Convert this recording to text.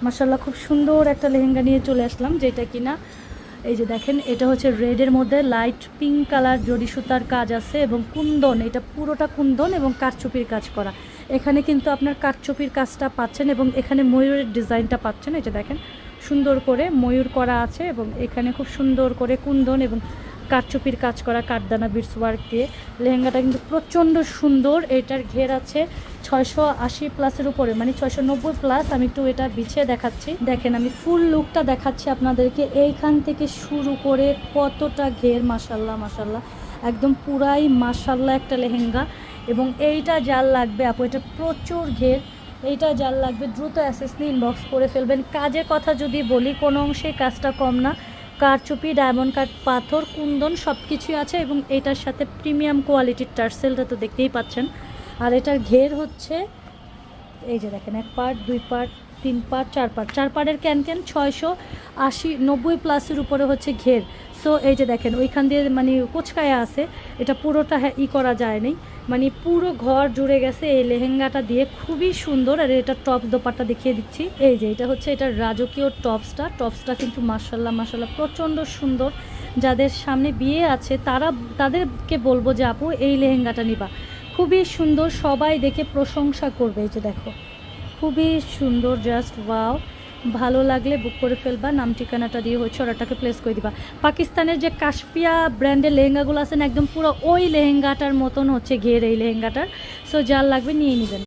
মাশাআল্লাহ খুব সুন্দর একটা লেহেঙ্গা নিয়ে চলে আসলাম, যেটা কিনা এই যে দেখেন, এটা হচ্ছে রেডের মধ্যে লাইট পিঙ্ক কালার জড়ি সুতার কাজ আছে এবং কুন্দন, এটা পুরোটা কুন্দন এবং কারচুপির কাজ করা। এখানে কিন্তু আপনার কারচুপির কাজটা পাচ্ছেন এবং এখানে ময়ূরের ডিজাইনটা পাচ্ছেন। এই যে দেখেন সুন্দর করে ময়ূর করা আছে এবং এখানে খুব সুন্দর করে কুন্দন এবং কারচুপির কাজ করা কাঠদানা বিটস ওয়ার্ক দিয়ে। লেহেঙ্গাটা কিন্তু প্রচণ্ড সুন্দর। এটার ঘের আছে 680 প্লাসের উপরে, মানে 690 প্লাস। আমি একটু এটা বিছিয়ে দেখাচ্ছি, দেখেন আমি ফুল লুকটা দেখাচ্ছি আপনাদেরকে। এইখান থেকে শুরু করে কতটা ঘের, মাশাল্লাহ মাশাল্লাহ, একদম পুরাই মাশাল্লাহ একটা লেহেঙ্গা। এবং এইটা যার লাগবে আপু, এটা প্রচুর ঘের, এইটা যার লাগবে দ্রুত অ্যাসেস নিয়ে ইনবক্স করে ফেলবেন। কাজের কথা যদি বলি, কোনো অংশে কাজটা কম না, কারচুপি, ডায়মন্ড কাট, পাথর, কুন্দন সব কিছুই আছে এবং এটার সাথে প্রিমিয়াম কোয়ালিটির টার্সেলটা তো দেখতেই পাচ্ছেন। আর এটার ঘের হচ্ছে এই যে দেখেন, 1 পার্ট, 2 পার্ট, 3 পার্ট, 4 পার্ট, 4 পার্টের ক্যান 680-90 প্লাসের উপরে হচ্ছে ঘের। সো এই যে দেখেন ওইখান দিয়ে মানে কোচকায়া আছে, এটা পুরোটা করা যায়নি, মানে পুরো ঘর জুড়ে গেছে এই লেহেঙ্গাটা দিয়ে, খুবই সুন্দর। আর এটা টপস দোপাট্টা দেখিয়ে দিচ্ছি, এই যে এটা হচ্ছে এটার রাজকীয় টপসটা কিন্তু মাশাল্লাহ মাশাল্লাহ প্রচণ্ড সুন্দর। যাদের সামনে বিয়ে আছে তাদেরকে বলবো যে আপু এই লেহেঙ্গাটা নিবা, খুবই সুন্দর, সবাই দেখে প্রশংসা করবে। এই যে দেখো খুবই সুন্দর, জাস্ট ওয়াও। ভালো লাগলে বুক করে ফেলবা, নাম ঠিকানাটা দিয়ে হচ্ছে অর্ডারটাকে প্লেস করে দিবা। পাকিস্তানের যে কাশফিয়া ব্র্যান্ডের লেহেঙ্গাগুলো আছেন, একদম পুরো ওই লেহেঙ্গাটার মতন হচ্ছে ঘের এই লেহেঙ্গাটার। সো যার লাগবে নিয়ে নেবেন।